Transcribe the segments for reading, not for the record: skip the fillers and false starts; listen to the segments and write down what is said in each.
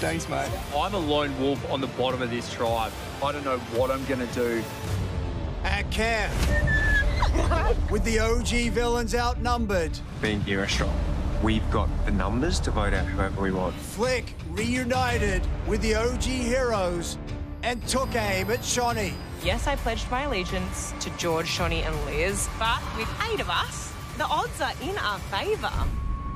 Thanks, mate. I'm a lone wolf on the bottom of this tribe. I don't know what I'm going to do. At camp, with the OG villains outnumbered, Being hero strong, we've got the numbers to vote out whoever we want. Flick reunited with the OG heroes and took aim at Shonny. Yes, I pledged my allegiance to George, Shonny and Liz, but with 8 of us, the odds are in our favour.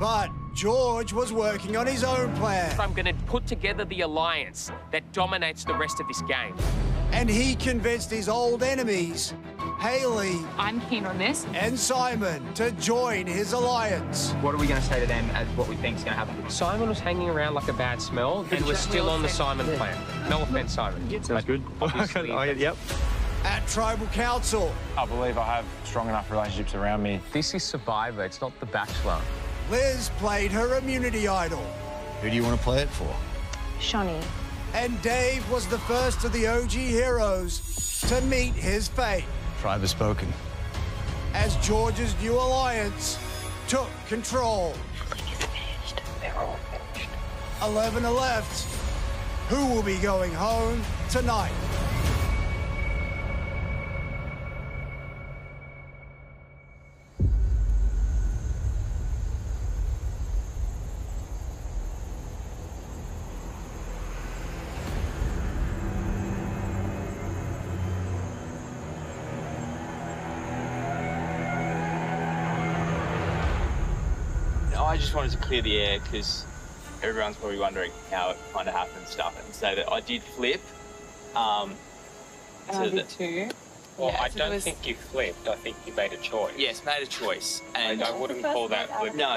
But George was working on his own plan, I'm going to put together the alliance that dominates the rest of this game. and he convinced his old enemies, Haley I'm keen on this. and Simon, to join his alliance. What are we going to say to them as what we think is going to happen? Simon was hanging around like a bad smell, and we're still on the Simon plan. No offence, Simon. Sounds good. Obviously, Yep. At Tribal Council, I believe I have strong enough relationships around me. This is Survivor, it's not The Bachelor. Liz played her immunity idol, Who do you want to play it for? Shonny. and Dave was the first of the OG heroes to meet his fate Tribe has spoken. as George's new alliance took control. 11 are left. Who will be going home tonight? I just wanted to clear the air because everyone's probably wondering how it kind of happened and stuff, and say that I did flip. And I did too. Well, Yeah, I so don't there was- think you flipped, I think you made a choice. Yes, made a choice. And I wouldn't call that flip. no,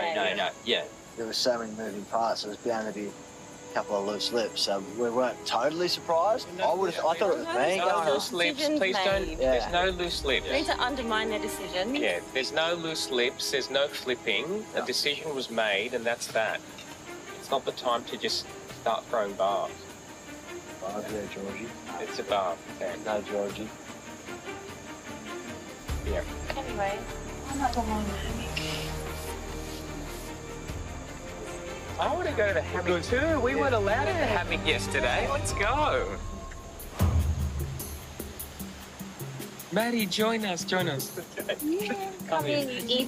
yeah. There were so many moving parts. There was bound to be a couple of loose lips, so we weren't totally surprised. I thought it was me. No loose lips, Decisions please don't. made. There's no loose lips. You need to undermine their decision. Yeah, there's no loose lips, there's no flipping. A decision was made, and that's that. It's not the time to just start throwing barbs. Oh, yeah, Georgie. It's a barb. Okay. No, Georgie. Yeah. Anyway, I'm not the one. I want to go to the hammock too. We weren't allowed in the hammock yesterday. Let's go. Maddie, join us, join us. Come in, eat.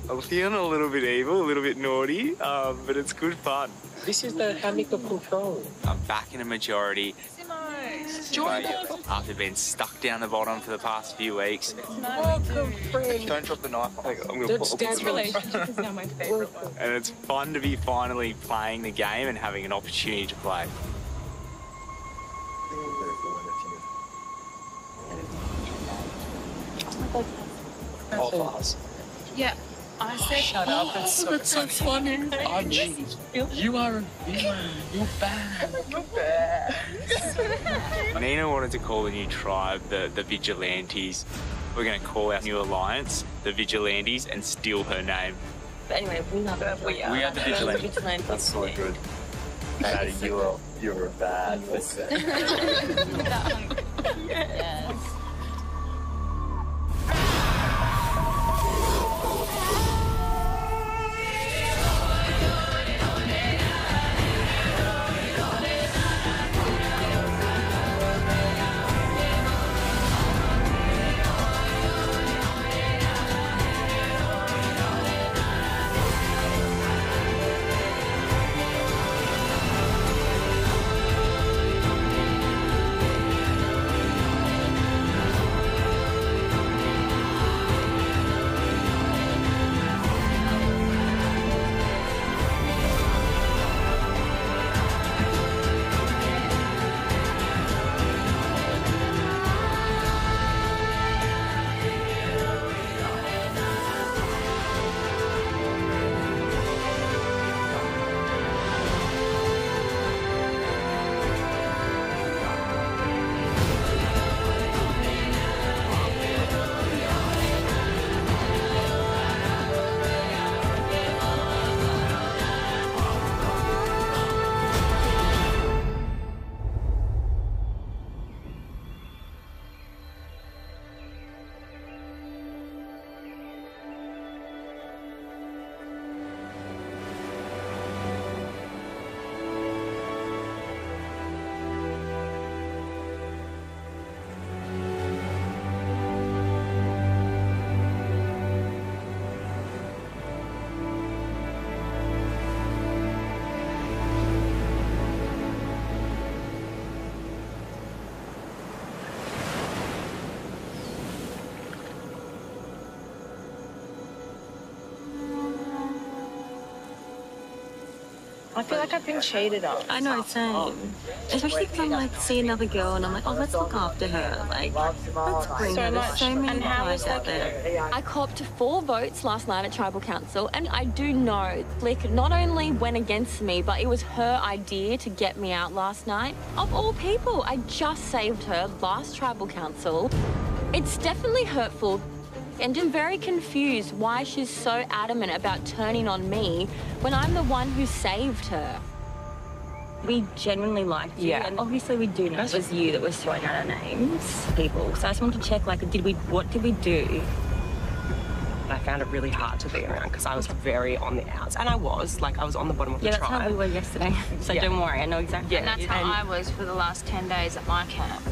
I'm feeling a little bit evil, a little bit naughty, but it's good fun. This is the hammock of control. I'm back in a majority Join us. after being stuck down the bottom for the past few weeks. Welcome, friend. Don't drop the knife. I'm gonna That's pull. Dad's Relationship is now my favourite one. And it's fun to be finally playing the game and having an opportunity to play. All of us. Yeah. I said, Shut up, that's so funny. I'm you are a villain. You're bad. Nina wanted to call the new tribe the Vigilantes. We're going to call our new alliance the Vigilantes and steal her name. But anyway, we are the Vigilantes. Vigilantes. That's so good. Maddie, you're a bad listener. Yes. I feel like I've been cheated on. I know, same. Especially because I'm like, see another girl and I'm like, oh, let's look after her. Like, let's bring her. There's so many guys out there. I copped 4 votes last night at Tribal Council, and I do know Flick not only went against me, but it was her idea to get me out last night. Of all people, I just saved her last Tribal Council. It's definitely hurtful. And I'm very confused why she's so adamant about turning on me when I'm the one who saved her. We genuinely liked you, and obviously we do know it was you that was throwing out our names, people. So I just wanted to check, like, what did we do? I found it really hard to be around because I was very on the outs, and I was on the bottom of the tribe. Yeah, that's how we were yesterday. So don't worry, I know exactly. And that's how I was for the last 10 days at my camp.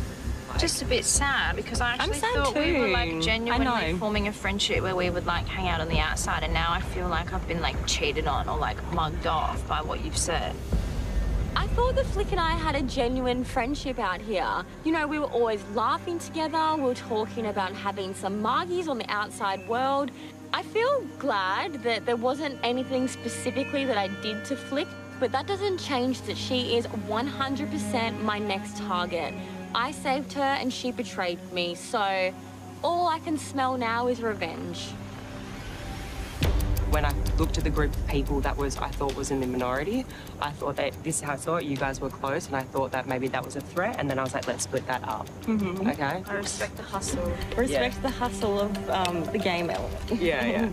Just a bit sad because I actually thought we were like genuinely forming a friendship where we would like hang out on the outside, and now I feel like I've been like cheated on or like mugged off by what you've said. I thought that Flick and I had a genuine friendship out here. You know, we were always laughing together, we were talking about having some margies on the outside world. I feel glad that there wasn't anything specifically that I did to Flick, but that doesn't change that she is 100% my next target. I saved her and she betrayed me, so all I can smell now is revenge. When I looked at the group of people that I thought was in the minority, I thought that this is how I saw it, you guys were close, and I thought that maybe that was a threat, and then I was like, let's split that up. Okay? I respect the hustle. Respect the hustle of the game element. Yeah.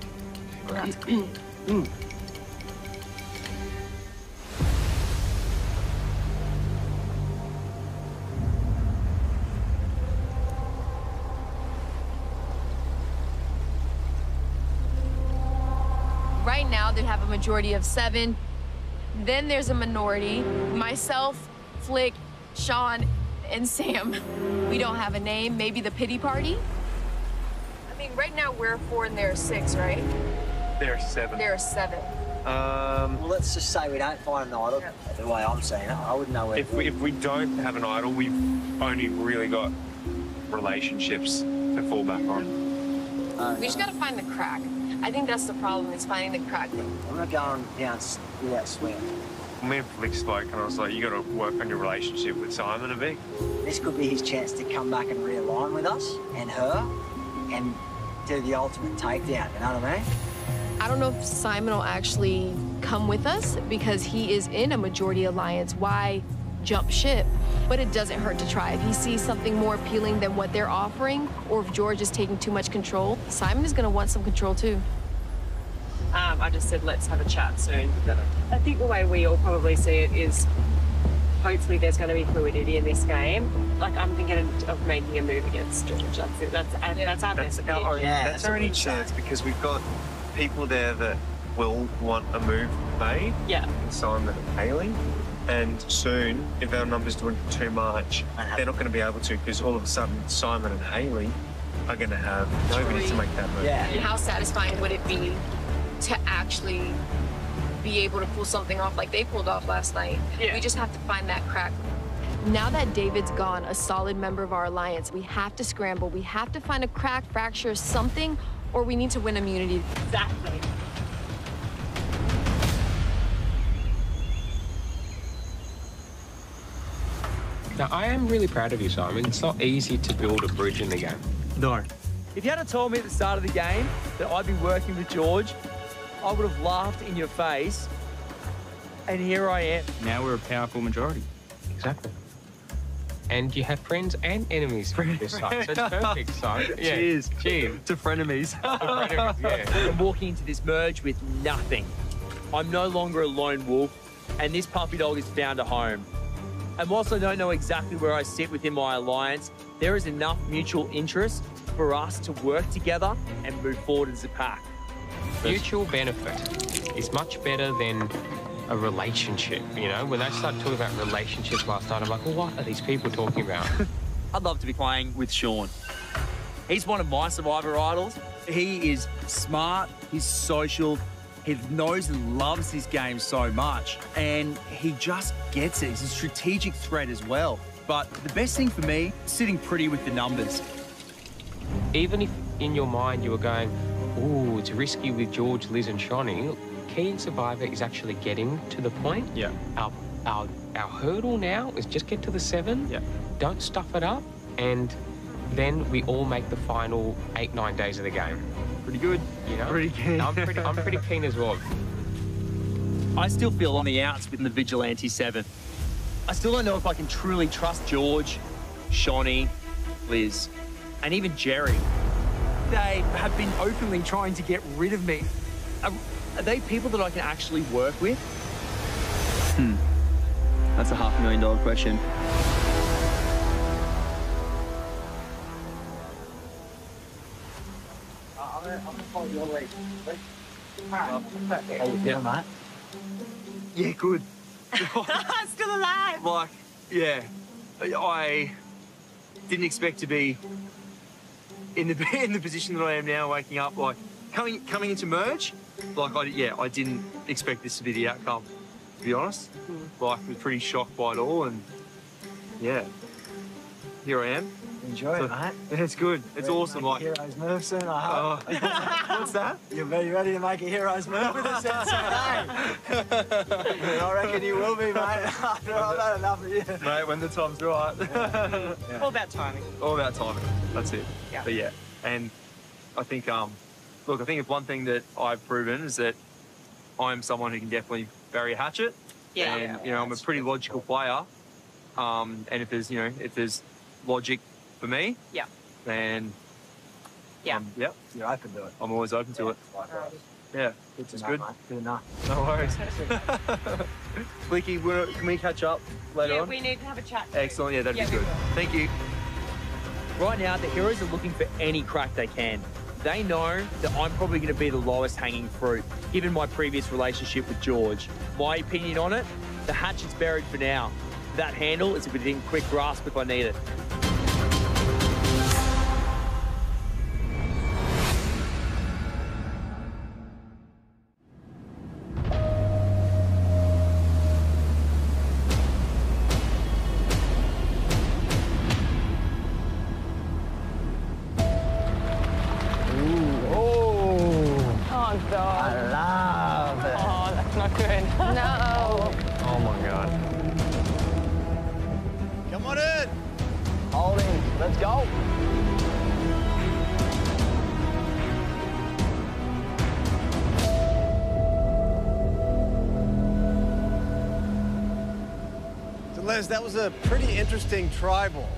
Right now, they have a majority of 7. Then there's a minority. Myself, Flick, Sean, and Sam. We don't have a name. Maybe the pity party? I mean, right now we're 4 and they're 6, right? There are 7. There are 7. Well, let's just say we don't find an idol. The way I'm saying it, I wouldn't know where. If we don't have an idol, we've only really got relationships to fall back on. We just gotta find the crack. I think that's the problem, is finding the crack. I'm not going down without swing. Me and Flick spoke, and I was like, you got to work on your relationship with Simon a bit. This could be his chance to come back and realign with us and her and do the ultimate takedown, you know what I mean? I don't know if Simon will actually come with us because he is in a majority alliance. Why jump ship? But it doesn't hurt to try. If he sees something more appealing than what they're offering, or if George is taking too much control, Simon is going to want some control too. I just said, let's have a chat soon. I think the way we all probably see it is hopefully there's going to be fluidity in this game. Like, I'm thinking of making a move against George. That's it. That's our best. That's our only chance because we've got people there that will want a move made. Yeah. Simon and Hayley. And soon, if our numbers do too much, they're not going to be able to because all of a sudden Simon and Hayley are going to have nobody to make that move. Yeah. And how satisfying would it be to actually be able to pull something off like they pulled off last night? Yeah. We just have to find that crack. Now that David's gone, a solid member of our alliance, we have to scramble. We have to find a crack, fracture, something, or we need to win immunity. Exactly. Now, I am really proud of you, Simon. It's not easy to build a bridge in the game. No. If you hadn't told me at the start of the game that I'd be working with George, I would have laughed in your face. And here I am. Now we're a powerful majority. Exactly. And you have friends and enemies from this side, so it's perfect, Simon. Yeah. Cheers. Cheers. To frenemies. Yeah. I'm walking into this merge with nothing. I'm no longer a lone wolf, and this puppy dog has found a home. And whilst I don't know exactly where I sit within my alliance, there is enough mutual interest for us to work together and move forward as a pack. Mutual benefit is much better than a relationship, you know? When they started talking about relationships last night, I'm like, well, what are these people talking about? I'd love to be playing with Sean. He's one of my Survivor idols. He is smart, he's social, he knows and loves this game so much, and he just gets it. He's a strategic threat as well. But the best thing for me, sitting pretty with the numbers. Even if in your mind you were going, ooh, it's risky with George, Liz and Shonny, key in Survivor is actually getting to the point. Yeah. Our hurdle now is just get to the 7. Yeah. Don't stuff it up, and then we all make the final 8-9 days of the game. Pretty good. You know? Pretty keen. I'm pretty keen as well. I still feel on the outs with the Vigilante 7. I still don't know if I can truly trust George, Shonny, Liz, and even Jerry. They have been openly trying to get rid of me. Are they people that I can actually work with? That's a $500,000 question. I'm gonna follow your lead. How you feeling, mate? Yeah, good. Still alive. Like, yeah, I didn't expect to be in the position that I am now, waking up, like coming into merge. Like, I didn't expect this to be the outcome, to be honest. Like, I was pretty shocked by it all, and yeah, here I am. Enjoy it, mate. Yeah, it's good. It's awesome. Like, hero's move soon, I hope. What's that? You're ready to make a hero's move with the Sensei. I reckon you will be, mate. After I've had enough of you. Mate, when the time's right. All about timing. All about timing. That's it. Yeah. But yeah, and I think, look, I think if one thing that I've proven is that I'm someone who can definitely bury a hatchet. Yeah. And, you know, I'm a pretty logical player. And if there's logic for me, yeah, then yeah, you're open to it. I'm always open to it. Yeah, Good it's good. Good enough. No worries. Flicky, can we catch up later Yeah, on? we need to have a chat. Excellent. Yeah, that'd be good. Thank you. Right now, the heroes are looking for any crack they can. They know that I'm probably going to be the lowest hanging fruit, given my previous relationship with George. My opinion on it, the hatchet's buried for now. That handle is within quick grasp if I need it. Oh, God. I love it. Oh, that's not good. No. Oh my God. Come on in. Holding. Let's go. So Les, that was a pretty interesting tribal.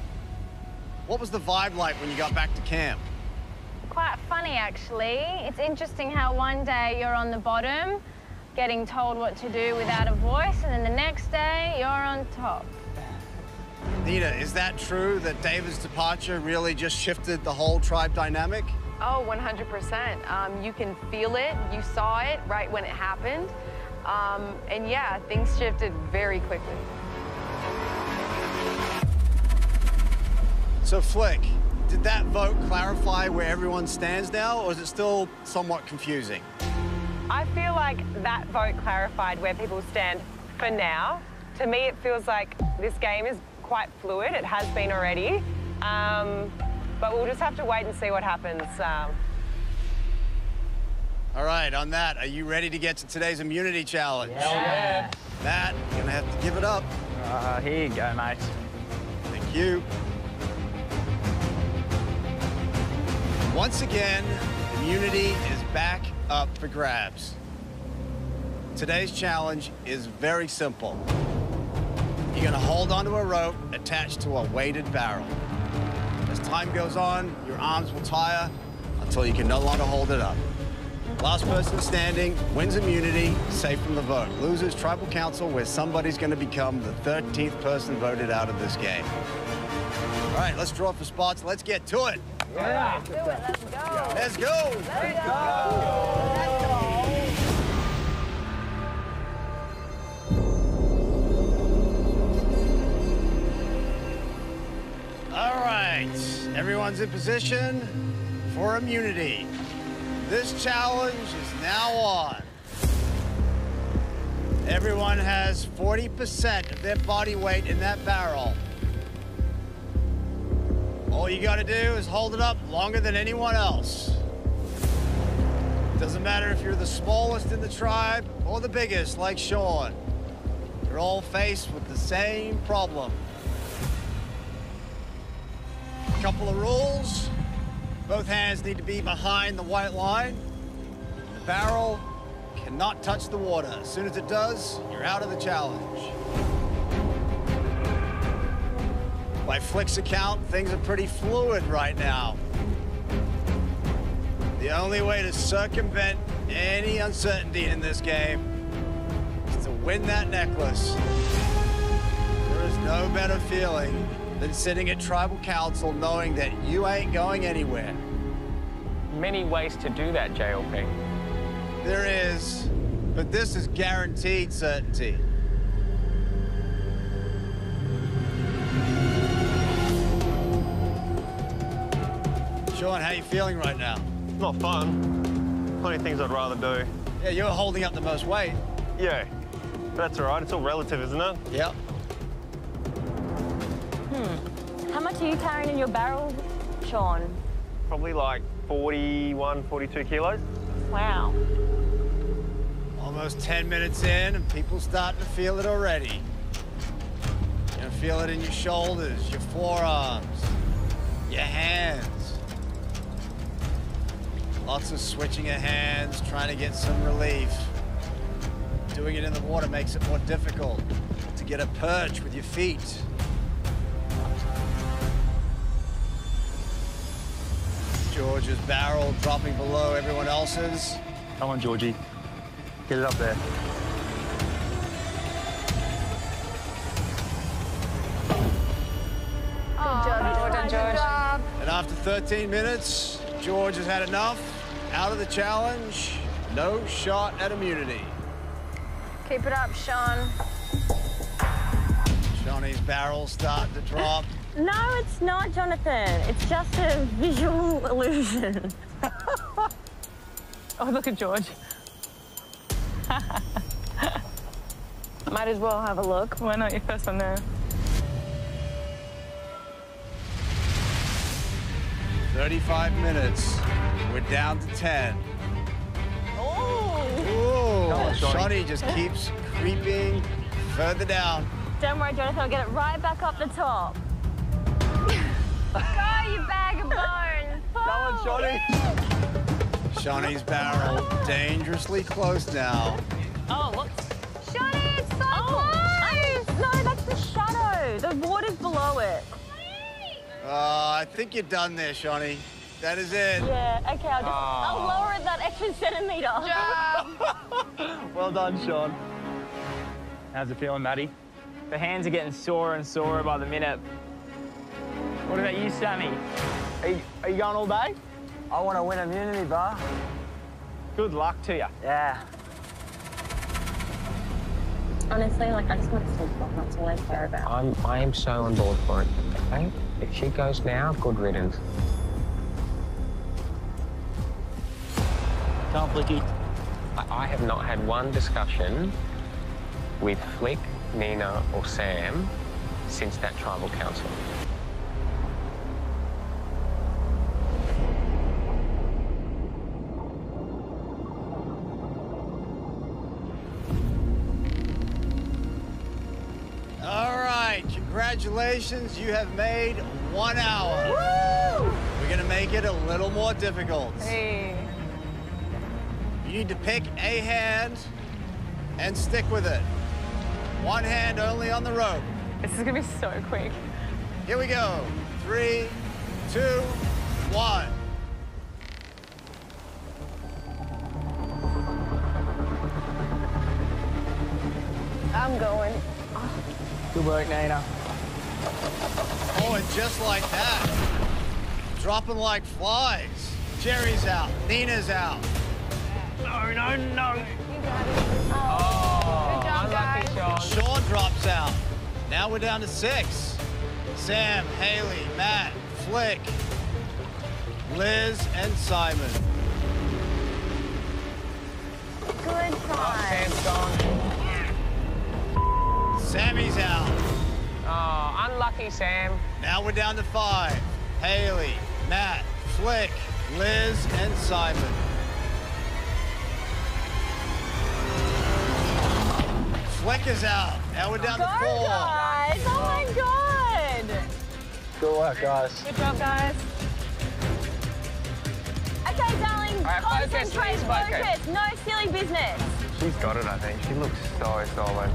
What was the vibe like when you got back to camp? Quite funny, actually. It's interesting how one day you're on the bottom, getting told what to do without a voice, and then the next day you're on top. Nita, is that true that David's departure really just shifted the whole tribe dynamic? Oh, 100%. You can feel it. You saw it right when it happened. And yeah, things shifted very quickly. So Flick, did that vote clarify where everyone stands now, or is it still somewhat confusing? I feel like that vote clarified where people stand for now. To me, it feels like this game is quite fluid. It has been already. But we'll just have to wait and see what happens. All right, on that, are you ready to get to today's immunity challenge? Yeah. Matt, you're gonna have to give it up. Here you go, mate. Thank you. Once again, immunity is back up for grabs. Today's challenge is very simple. You're gonna hold onto a rope attached to a weighted barrel. As time goes on, your arms will tire until you can no longer hold it up. Last person standing wins immunity, safe from the vote. Losers, tribal council, where somebody's gonna become the 13th person voted out of this game. All right, let's draw for spots. Let's get to it. Yeah. Let's do it. Let's go. Let's go. Let's go. All right, everyone's in position for immunity. This challenge is now on. Everyone has 40% of their body weight in that barrel. All you gotta do is hold it up longer than anyone else. Doesn't matter if you're the smallest in the tribe or the biggest, like Sean. You're all faced with the same problem. A couple of rules. Both hands need to be behind the white line. The barrel cannot touch the water. As soon as it does, you're out of the challenge. By Flick's account, things are pretty fluid right now. The only way to circumvent any uncertainty in this game is to win that necklace. There is no better feeling than sitting at Tribal Council knowing that you ain't going anywhere. Many ways to do that, JLP. There is, but this is guaranteed certainty. Sean, how you feeling right now? Not fun. Plenty of things I'd rather do. Yeah, you're holding up the most weight. Yeah, but that's all right. It's all relative, isn't it? Yep. How much are you carrying in your barrel, Sean? Probably like 41, 42 kilos. Wow. Almost 10 minutes in, and people starting to feel it already. You're gonna feel it in your shoulders, your forearms, your hands. Lots of switching of hands, trying to get some relief. Doing it in the water makes it more difficult to get a perch with your feet. George's barrel dropping below everyone else's. Come on, Georgie. Get it up there. Good job, George. And after 13 minutes, George has had enough. Out of the challenge. No shot at immunity. Keep it up, Sean. Johnny's barrel starting to drop. No, it's not, Jonathan. It's just a visual illusion. Oh, look at George. Might as well have a look. Why not? Your first one there. 35 minutes. We're down to 10. Oh! Johnny just keeps creeping further down. Don't worry, Jonathan. I'll get it right back up the top. Go, you bag of bones. Come on, Johnny. Johnny's barrel dangerously close now. Oh, look. Johnny, it's so close. No, that's the shadow. The water's below it. I think you're done there, Shawnee. That is it. Yeah, okay, I'll lower it that extra centimetre. Well done, Sean. How's it feeling, Maddie? The hands are getting sorer and sorer by the minute. What about you, Sammy? Are you going all day? I want to win immunity, bar. Good luck to you. Yeah. Honestly, like, I just want to sleep off. That's all I care about. I am so on board for it, okay? If she goes now, good riddance. Come on, Flicky. I have not had one discussion with Flick, Nina, or Sam since that tribal council. All right, congratulations. You have made 1 hour. Woo! We're gonna make it a little more difficult. Hey. You need to pick a hand and stick with it. One hand only on the rope. This is gonna be so quick. Here we go. 3, 2, 1. I'm going. Good work, Nina. Oh, and just like that, dropping like flies. Jerry's out. Nina's out. No, no, no. Good job, guys. Sean drops out. Now we're down to 6. Sam, Haley, Matt, Flick, Liz, and Simon. Good try. Sam's gone. Sammy's out. Oh, unlucky, Sam. Now we're down to 5. Haley, Matt, Flick, Liz, and Simon. Slick is out. Now we're down to 4. Guys. Oh my God. Good work, guys. Good job, guys. Okay, darling, All right, concentrate, focus. focus. No silly business. She's got it, I think. She looks so solid.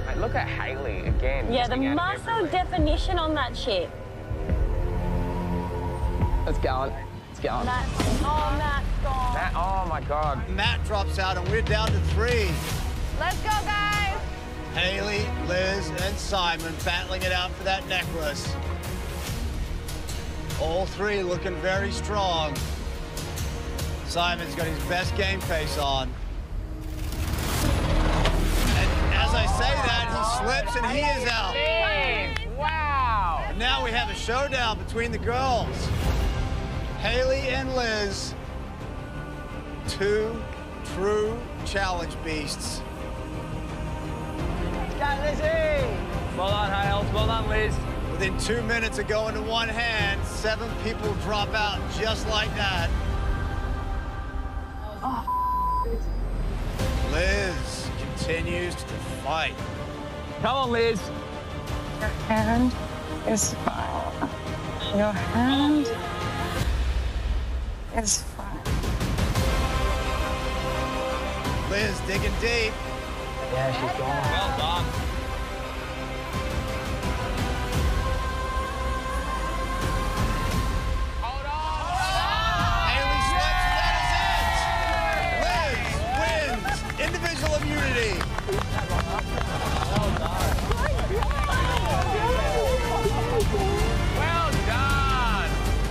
Mate, look at Hayley again. Yeah, the missing out muscle everywhere. definition on that chick. Let's go. Let's go. Matt. Oh, Matt's gone. That, oh my God. Matt drops out, and we're down to 3. Let's go, guys. Hayley, Liz, and Simon battling it out for that necklace. All 3 looking very strong. Simon's got his best game face on. And as I say that, he slips and he is out. Wow. And now we have a showdown between the girls. Hayley and Liz, 2 true challenge beasts. Go, Lizzie. Well done, Hales. Well done, Liz. Within 2 minutes of going to one hand, 7 people drop out just like that. Liz continues to fight. Come on, Liz. Your hand is fine. Your hand is fine. Liz digging deep. Yeah, she's gone. Well done. Hayley slips, and that is it. Liz wins individual immunity. Well done.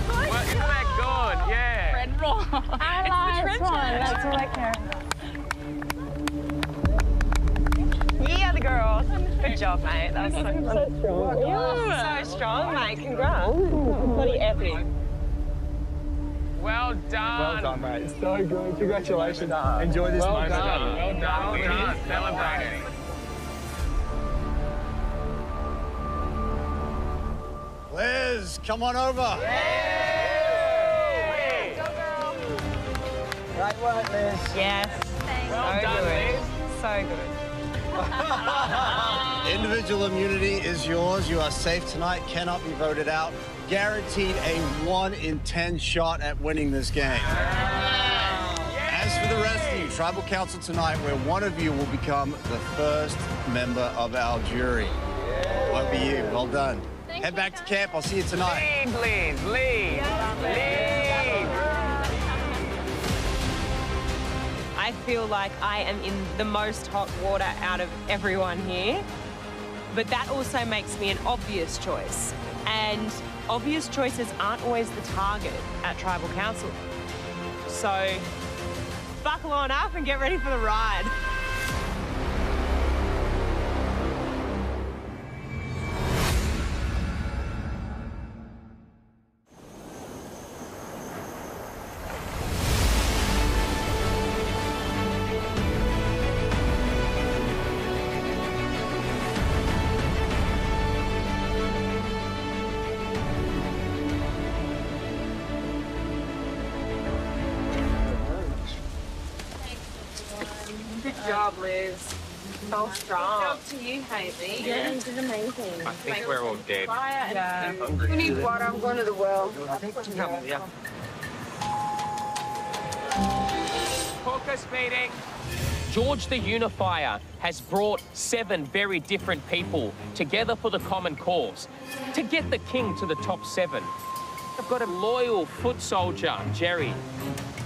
Well, isn't that good? Yeah. Red roll. I like one. That's all I care about. Yeah, the girls. Good job, mate. That was so strong. So strong, mate. Congrats. Bloody epic. Well done. Well done, mate. So good. Congratulations. Enjoy this moment. Well done. Celebrating. Liz, come on over. Great work, Liz. Yes. Well done, Liz. So good. Individual immunity is yours. You are safe tonight, cannot be voted out. Guaranteed a 1 in 10 shot at winning this game. As for the rest of you, Tribal Council tonight, where one of you will become the first member of our jury. Won't be you. Well done. Head back to camp. I'll see you tonight. Lead, Liz. Lead. Lead. I feel like I am in the most hot water out of everyone here. But that also makes me an obvious choice. And obvious choices aren't always the target at Tribal Council. So buckle on up and get ready for the ride. Good job, Liz. So strong. Good job to you, Hayley. Yeah, you did amazing. I think we're all dead. Yeah. We need water. I'm going to the well. Caucus meeting. George the Unifier has brought 7 very different people together for the common cause to get the king to the top 7. I've got a loyal foot soldier, Jerry,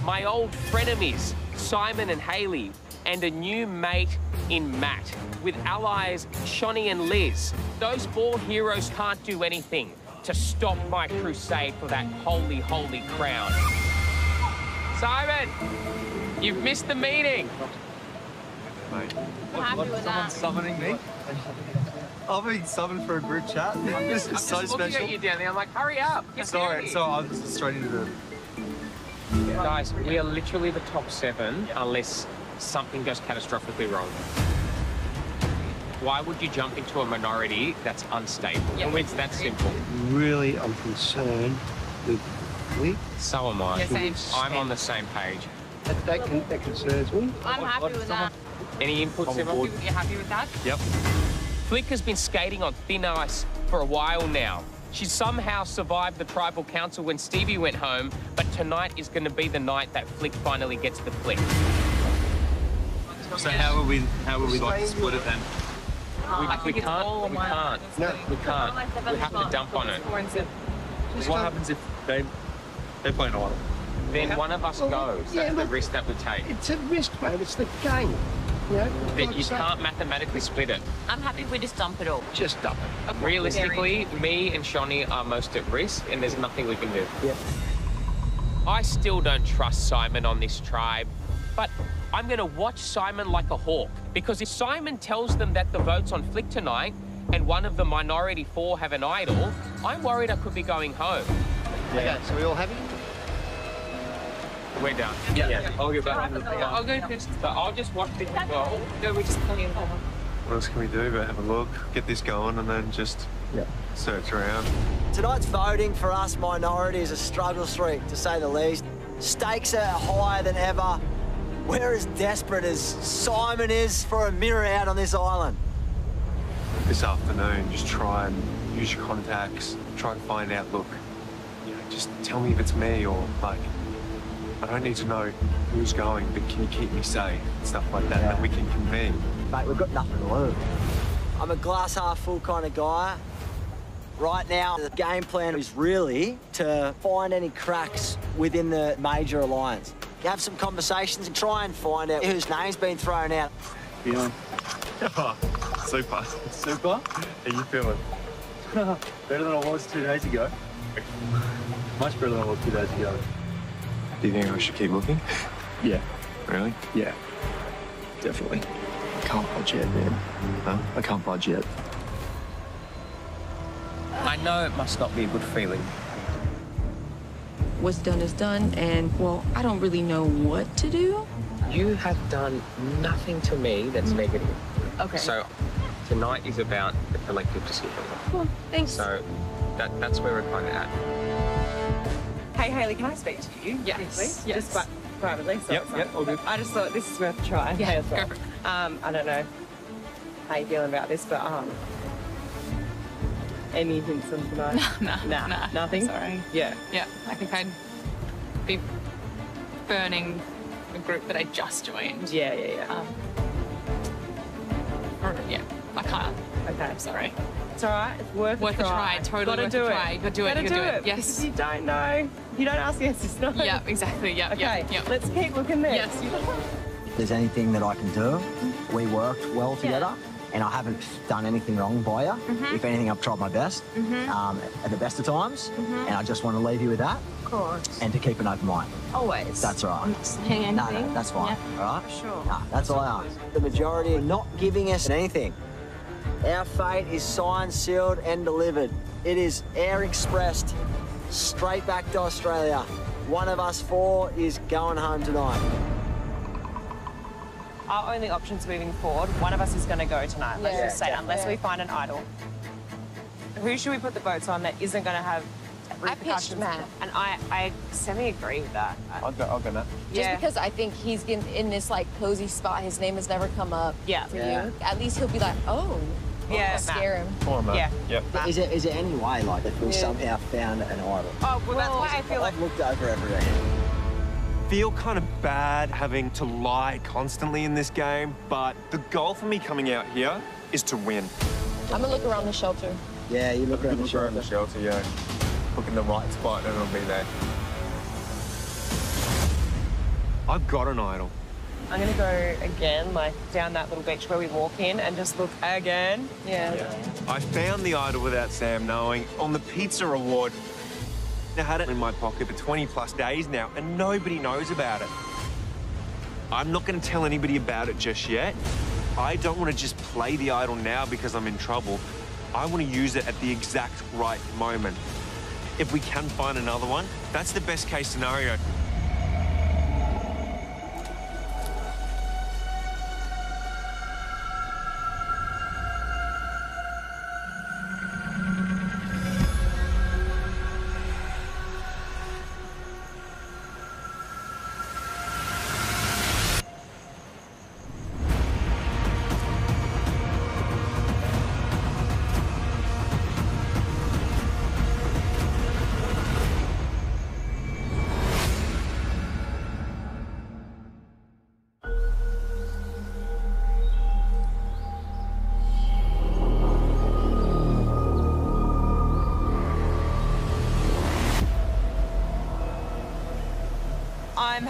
my old frenemies, Simon and Hayley, and a new mate in Matt, with allies Shonny and Liz. Those 4 heroes can't do anything to stop my crusade for that holy, holy crown. Simon, you've missed the meeting. I'm happy with that. Summoning me? I've been summoned for a group chat. This is so Looking special. at you down there, I'm like, hurry up. Get Sorry, down I was straight into the... here. Guys, we are literally the top 7 unless something goes catastrophically wrong. Why would you jump into a minority that's unstable? It's that simple. Really, I'm concerned with Lee. So am I. Yeah, same. I'm on the same page. That concerns me. I'm happy with that. Any input, Simon? You happy with that? Yep. Flick has been skating on thin ice for a while now. She somehow survived the tribal council when Stevie went home, but tonight is going to be the night that Flick finally gets the flick. So how would we like to split it then? We can't. We can't. No, we can't. We have to dump on it. What happens if they play an idol? Then one of us goes. That's the risk that we take. It's a risk, mate. It's the game. You know, But you can't mathematically split it. I'm happy if we just dump it all. Just dump it. Realistically, me and Shani are most at risk, and there's nothing we can do. Yeah. I still don't trust Simon on this tribe, but I'm going to watch Simon like a hawk, because if Simon tells them that the vote's on Flick tonight, and one of the minority 4 have an idol, I'm worried I could be going home. Yeah. Okay, so we all happy? We're done. Yeah. I'll get back. I'll go first. So I'll just watch this as well. No, we're just playing. What else can we do but have a look, get this going, and then just search around? Tonight's voting for us minority is a struggle streak, to say the least. Stakes are higher than ever. We're as desperate as Simon is for a mirror out on this island. This afternoon, just try and use your contacts, try and find out, look, you know, just tell me if it's me or, like, I don't need to know who's going, but can you keep me safe? Stuff like that, that we can convene. Mate, we've got nothing to lose. I'm a glass half full kind of guy. Right now, the game plan is really to find any cracks within the major alliance. Have some conversations and try and find out whose name's been thrown out. Feeling? Super. Super? How you feeling? Better than I was 2 days ago. Much better than I was 2 days ago. Do you think I should keep looking? Yeah. Really? Yeah. Definitely. I can't budge yet, man. Huh? I can't budge yet. I know it must not be a good feeling. What's done is done, and, well, I don't really know what to do. You have done nothing to me that's negative. Okay. So tonight is about the collective decision. Cool, thanks. So that's where we're kind of at. Hey, Hayley, can I speak to you? Yes. Briefly? Yes. Just privately. So Yep, all good. I just thought this is worth a try. Yeah, Go for it. I don't know how you're feeling about this, but any hints on tonight? Nah. Nothing? Sorry. Yeah. Yeah, I think I'd be burning a group that I just joined. Yeah. Yeah, I can't. Okay. I'm sorry. It's all right. It's worth a try. Totally Gotta worth do a it. try. You gotta do it. Gotta You do gotta do it. it. Yes. If you don't know, you don't ask the answers. No. Yeah, exactly. Yeah. Okay. Yeah. Let's keep looking there. Yes. If there's anything that I can do, we worked well together, and I haven't done anything wrong by you. If anything, I've tried my best at the best of times, and I just want to leave you with that. Of course. And to keep an open mind. Always. That's all right. I'm not saying anything. No, that's fine. Yeah. All right? Sure. No, that's all I ask. The majority are not giving us anything. Our fate is signed, sealed, and delivered. It is air expressed straight back to Australia. One of us 4 is going home tonight. Our only options moving forward, one of us is going to go tonight. Let's just say, unless we find an idol. Who should we put the votes on that isn't going to have repercussions? I pitched Matt. And I semi-agree with that. I'll go Matt. Just because I think he's in this, like, cozy spot. His name has never come up for you. At least he'll be like, oh. Yeah, scare him. Come on, Matt. Yeah. Yep. Is there any way, like, if we somehow found an idol? Oh, well, that's why I feel like... I've looked over everything. Feel kind of bad having to lie constantly in this game, but the goal for me coming out here is to win. I'm gonna look around the shelter. Yeah, you look around the shelter. the shelter, yeah. Look in the right spot and it'll be there. I've got an idol. I'm going to go again, like, down that little beach where we walk in and just look again. Yeah. I found the idol without Sam knowing on the pizza reward. I had it in my pocket for 20+ days now, and nobody knows about it. I'm not going to tell anybody about it just yet. I don't want to just play the idol now because I'm in trouble. I want to use it at the exact right moment. If we can find another one, that's the best case scenario.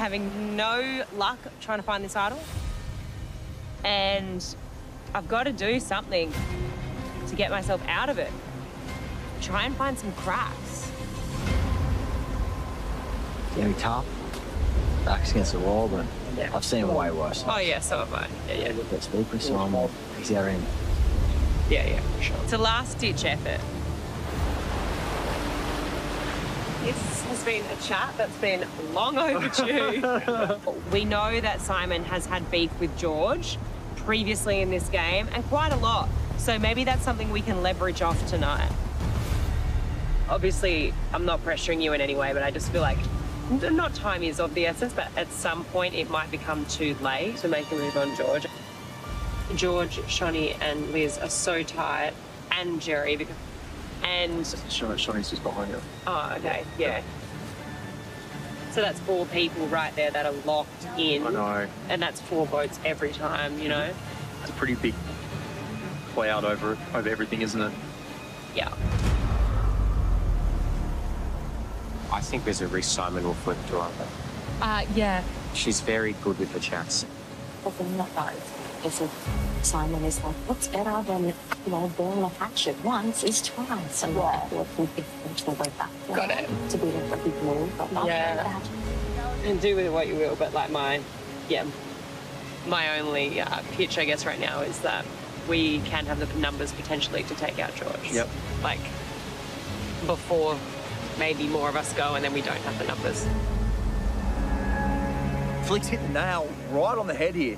having no luck trying to find this idol. And I've got to do something to get myself out of it. Try and find some cracks. Gonna be tough. Back's against the wall, but I've seen it way worse. Oh, yeah, so have I. Yeah. Let's focus on he's our end. Yeah, for sure. It's a last-ditch effort. This has been a chat that's been long overdue. We know that Simon has had beef with George previously in this game, and quite a lot. So maybe that's something we can leverage off tonight. Obviously, I'm not pressuring you in any way, but I just feel like not time is of the essence, but at some point it might become too late to make a move on George. George, Shonny and Liz are so tight, and Jerry, and... Shonny's just behind you. Oh, okay, yeah. So that's 4 people right there that are locked in. I know. And that's 4 votes every time, you know? It's a pretty big cloud over everything, isn't it? Yeah. I think there's a risk Simon will flip to her. Yeah. She's very good with the chats. Simon is like, what's better than, burn a hatchet once is twice. And working the way back. Got it. To be a big move, but not Yeah. And do with it what you will, but like my only pitch, I guess, right now is that we can have the numbers potentially to take out George. Yep. Like, before maybe more of us go and then we don't have the numbers. Flick's hit the nail right on the head here.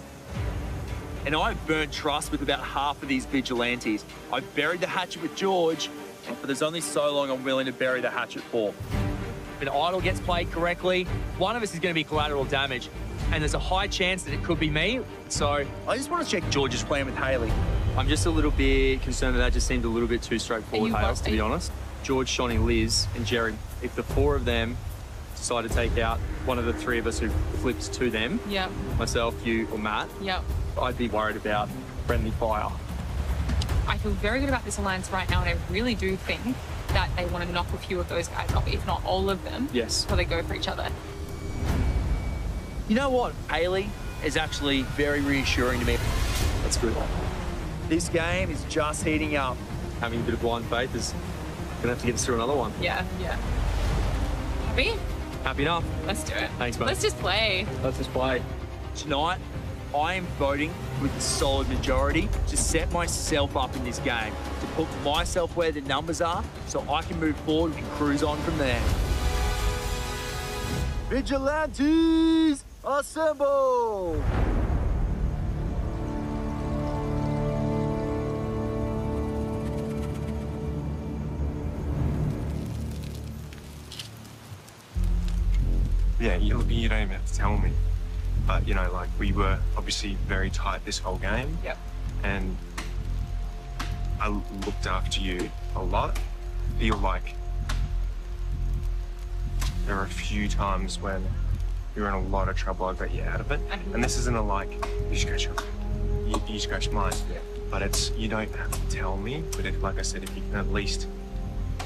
And I've burnt trust with about half of these vigilantes. I've buried the hatchet with George, but there's only so long I'm willing to bury the hatchet for. If an idol gets played correctly, one of us is going to be collateral damage, and there's a high chance that it could be me. So I just want to check George's plan with Hayley. I'm just a little bit concerned that just seemed a little bit too straightforward, Hales, to be honest. George, Shonny, Liz, and Jerry, if the 4 of them decide to take out one of the 3 of us who flips to them, Yep. myself, you, or Matt, Yep. I'd be worried about friendly fire. I feel very good about this alliance right now, and I really do think that they want to knock a few of those guys off, if not all of them. Yes. Before they go for each other. You know what? Hayley is actually very reassuring to me. That's good. This game is just heating up. Having a bit of blind faith is going to have to get us through another one. Yeah. Happy? Happy enough. Let's do it. Thanks, mate. Let's just play. Let's just play. Tonight, I am voting with a solid majority to set myself up in this game, to put myself where the numbers are so I can move forward and cruise on from there. Vigilantes, assemble! Yeah, you don't even have to tell me. But, you know, like, we were obviously very tight this whole game. Yep. And I looked after you a lot. I feel like there were a few times when you were in a lot of trouble, I got you out of it. And this isn't a, like, you scratch your, you scratch mine. Yeah. But it's, you don't have to tell me. But if, like I said, if you can at least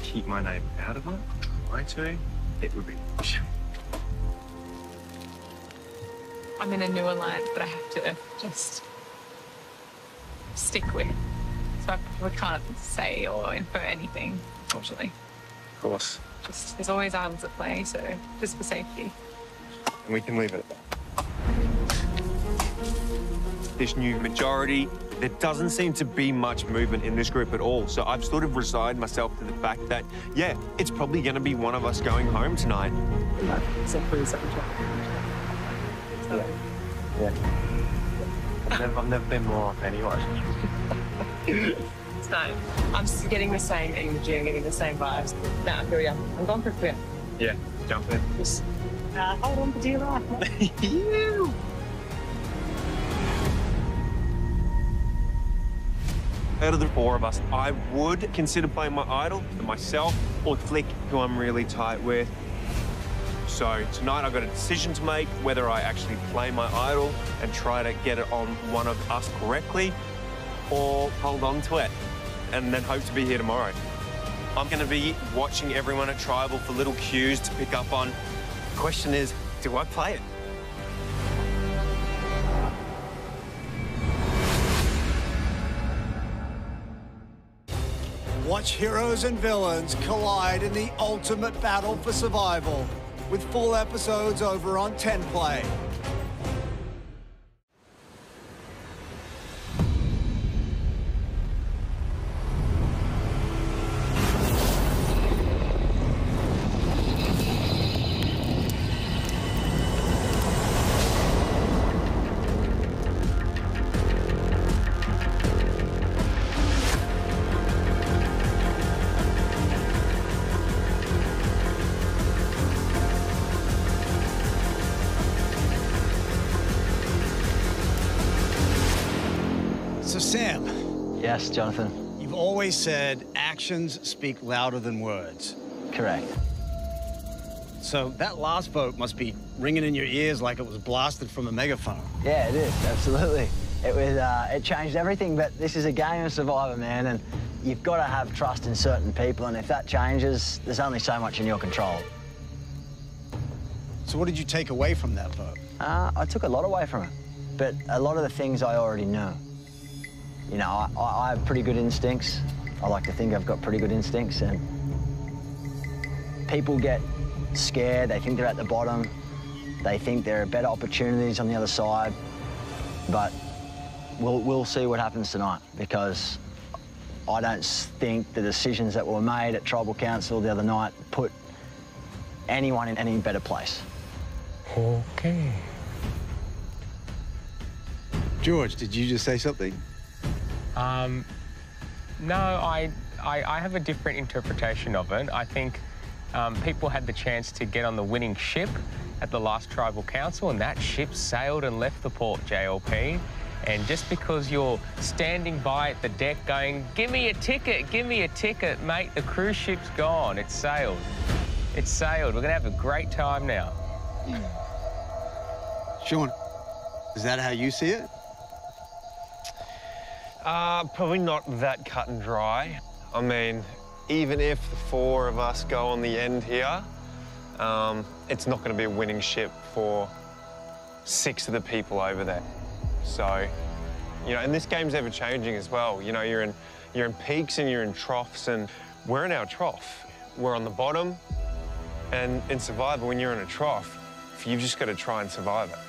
keep my name out of it, try to, it would be... I'm in a new alliance that I have to just stick with. So I probably can't say or infer anything, unfortunately. Of course. Just, there's always arms at play, so just for safety. And we can leave it at that. This new majority, there doesn't seem to be much movement in this group at all. So I've sort of resigned myself to the fact that, yeah, it's probably going to be one of us going home tonight. Yeah. I've never been more off anyway. It's time. I'm just getting the same energy, I'm getting the same vibes. Now, here we go. I'm going for a quit. Yeah, jump in. Just hold on for dear life. You. Out of the 4 of us, I would consider playing my idol, myself, or Flick, who I'm really tight with. So tonight I've got a decision to make whether I actually play my idol and try to get it on one of us correctly, or hold on to it and then hope to be here tomorrow. I'm going to be watching everyone at Tribal for little cues to pick up on. The question is, do I play it? Watch heroes and villains collide in the ultimate battle for survival, with full episodes over on 10Play. So, Sam. Yes, Jonathan? You've always said actions speak louder than words. Correct. So that last vote must be ringing in your ears like it was blasted from a megaphone. Yeah, it is, absolutely. It was, it changed everything, but this is a game of Survivor, man, and you've got to have trust in certain people, and if that changes, there's only so much in your control. So what did you take away from that vote? I took a lot away from it, but a lot of the things I already know. You know, I have pretty good instincts. I like to think I've got pretty good instincts, and people get scared. They think they're at the bottom. They think there are better opportunities on the other side. But we'll see what happens tonight, because I don't think the decisions that were made at Tribal Council the other night put anyone in any better place. Okay. George, did you just say something? No, I have a different interpretation of it. I think people had the chance to get on the winning ship at the last Tribal Council, and that ship sailed and left the port, JLP. And just because you're standing by at the deck going, give me a ticket, mate, the cruise ship's gone, it's sailed. It's sailed. We're gonna have a great time now. Sean, is that how you see it? Probably not that cut and dry. I mean, even if the 4 of us go on the end here, it's not going to be a winning ship for 6 of the people over there. So, you know, and this game's ever changing as well. You know, you're in peaks and you're in troughs, and we're in our trough. We're on the bottom, and in Survivor, when you're in a trough, you've just got to try and survive it.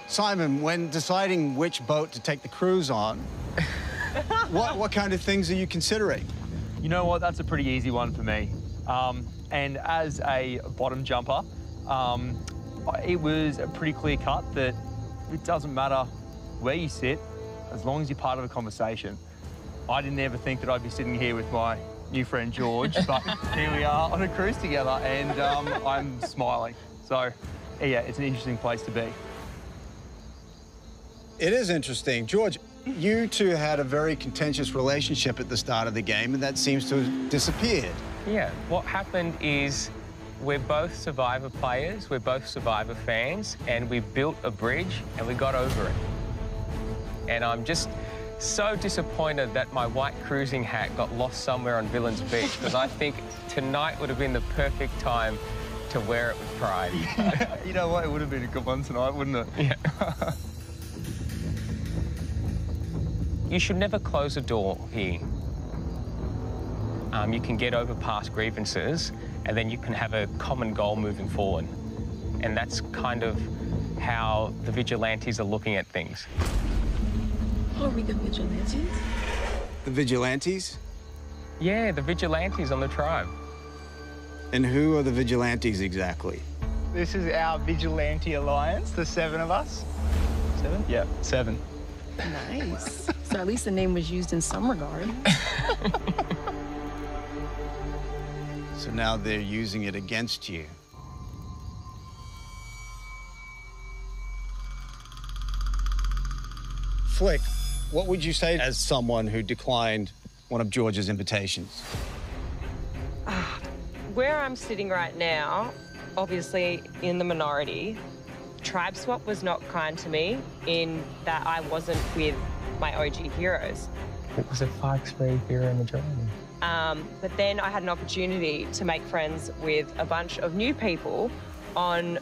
Simon, when deciding which boat to take the cruise on, what kind of things are you considering? You know what? That's a pretty easy one for me. And as a bottom jumper, it was a pretty clear cut that it doesn't matter where you sit, as long as you're part of a conversation. I didn't ever think that I'd be sitting here with my new friend George, but here we are on a cruise together, and I'm smiling. So, yeah, it's an interesting place to be. It is interesting. George, you two had a very contentious relationship at the start of the game, and that seems to have disappeared. Yeah, what happened is we're both Survivor players, we're both Survivor fans, and we built a bridge and we got over it. And I'm just so disappointed that my white cruising hat got lost somewhere on Villains Beach, because I think tonight would have been the perfect time to wear it with pride. You know what? It would have been a good one tonight, wouldn't it? Yeah. You should never close a door here. You can get over past grievances, and then you can have a common goal moving forward. And that's kind of how the Vigilantes are looking at things. Are we the Vigilantes? The Vigilantes? Yeah, the Vigilantes on the tribe. And who are the Vigilantes exactly? This is our Vigilante Alliance, the 7 of us. 7? Yeah, 7. Nice. So at least the name was used in some regard. So now they're using it against you. Flick, what would you say as someone who declined one of George's invitations? Where I'm sitting right now, obviously in the minority, Tribe Swap was not kind to me in that I wasn't with my OG heroes. It was a 5-3 hero majority. But then I had an opportunity to make friends with a bunch of new people on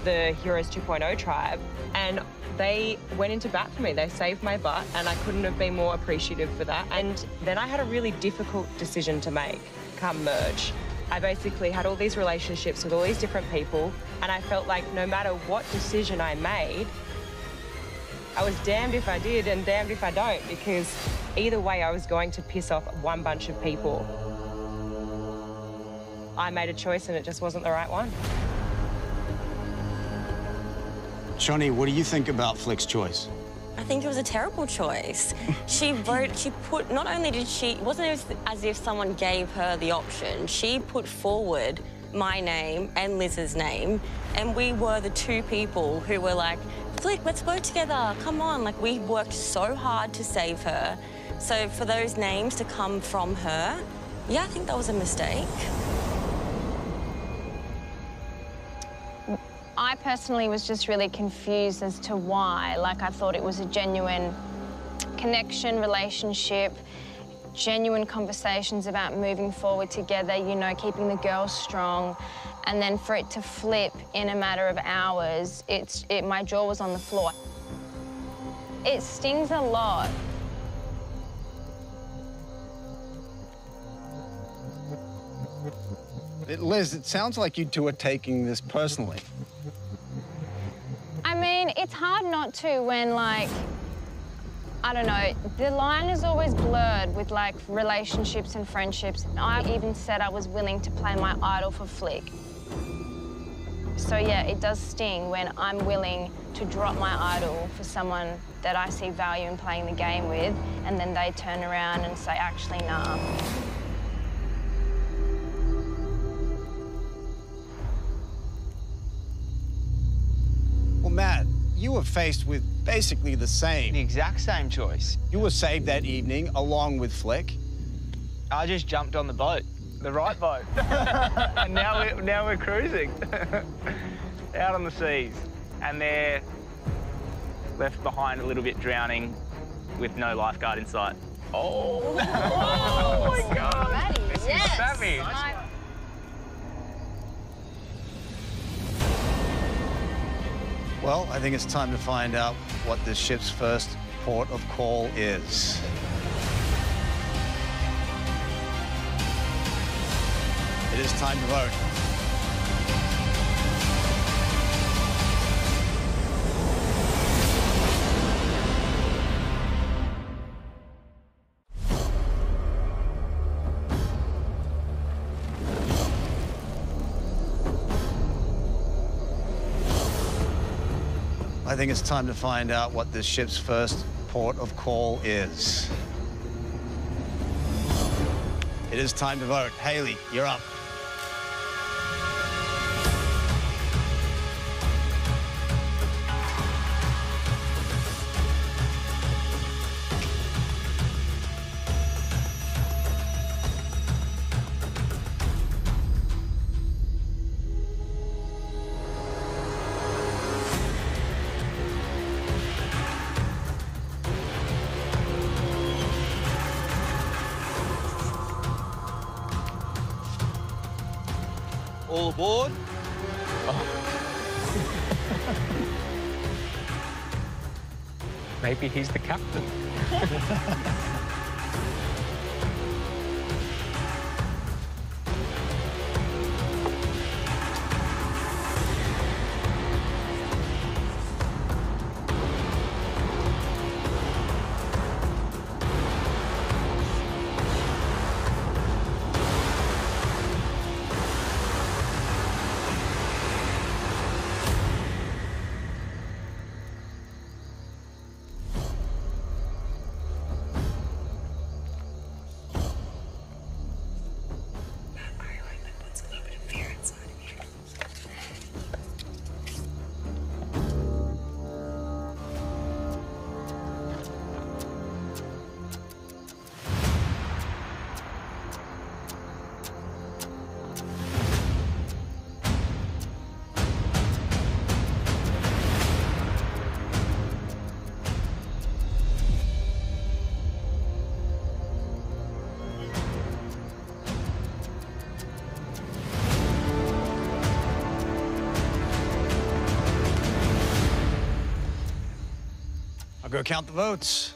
the Heroes 2.0 tribe, and They went into bat for me. They saved my butt, and I couldn't have been more appreciative for that. And then I had a really difficult decision to make come merge. I basically had all these relationships with all these different people, and I felt like no matter what decision I made, I was damned if I did and damned if I don't, because either way I was going to piss off one bunch of people. I made a choice and it just wasn't the right one. Shoni, what do you think about Flick's choice? I think it was a terrible choice. Not only did she, it wasn't as if someone gave her the option. She put forward my name and Liz's name, and we were the two people who were like, Flick, let's go together, come on. Like, we worked so hard to save her. So for those names to come from her, yeah, I think that was a mistake. I personally was just really confused as to why. Like, I thought it was a genuine connection, relationship, genuine conversations about moving forward together, you know, keeping the girls strong. And then for it to flip in a matter of hours, my jaw was on the floor. It stings a lot. Liz, it sounds like you two are taking this personally. I mean, it's hard not to when, like, I don't know, the line is always blurred with, like, relationships and friendships. I even said I was willing to play my idol for Flick. So, yeah, it does sting when I'm willing to drop my idol for someone that I see value in playing the game with, and then they turn around and say, actually, nah. Well, Matt, you were faced with basically the exact same choice. You were saved that evening along with Flick. I just jumped on the boat, the right boat. And now we're cruising out on the seas. And they're left behind a little bit drowning with no lifeguard in sight. Oh, oh my God. Maddie, this yes. is savage. Well, I think it's time to find out what this ship's first port of call is. It is time to vote. I think it's time to find out what this ship's first port of call is. It is time to vote. Haley, you're up. All aboard. Maybe he's the captain. go count the votes.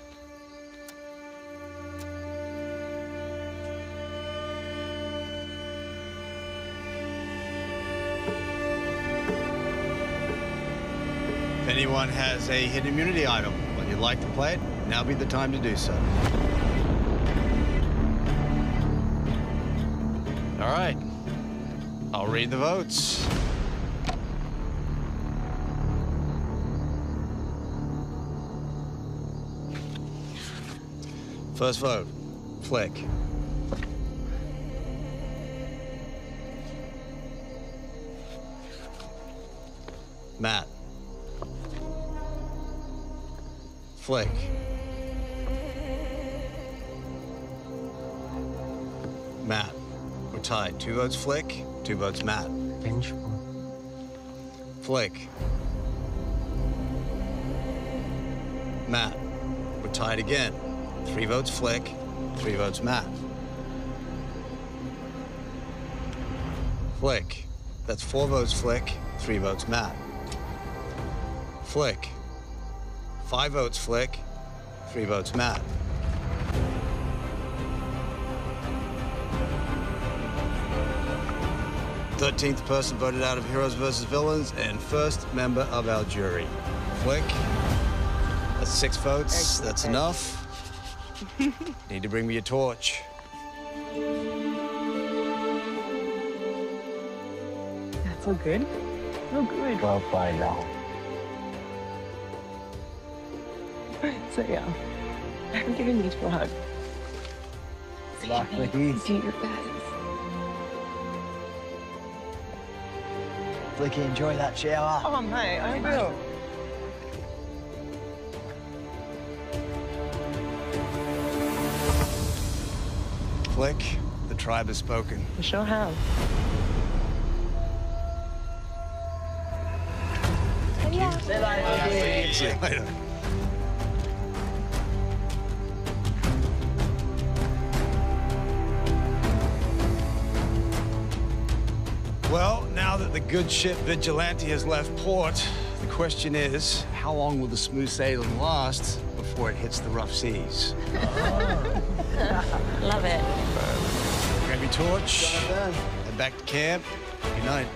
If anyone has a hidden immunity item or you'd like to play it, now be the time to do so. All right, I'll read the votes. First vote, Flick. Matt. Flick. Matt. We're tied. 2 votes Flick, 2 votes Matt. Vengeful. Flick. Matt. We're tied again. 3 votes Flick, 3 votes Matt. Flick. That's 4 votes Flick, 3 votes Matt. Flick. 5 votes Flick, 3 votes Matt. Thirteenth person voted out of Heroes versus Villains and first member of our jury. Flick. That's 6 votes. That's enough. Need to bring me a torch. That's all good. Oh, good. Well played, Al. So, yeah. I'm giving you a hug. Luck, Do your best. Flicky, enjoy that shower. Oh, mate, I will. Flick, the tribe has spoken. We sure have. Thank you. See you later. Well, now that the good ship Vigilante has left port, the question is, how long will the smooth sailing last before it hits the rough seas? Love it. Grab your torch, head back to camp. Good night.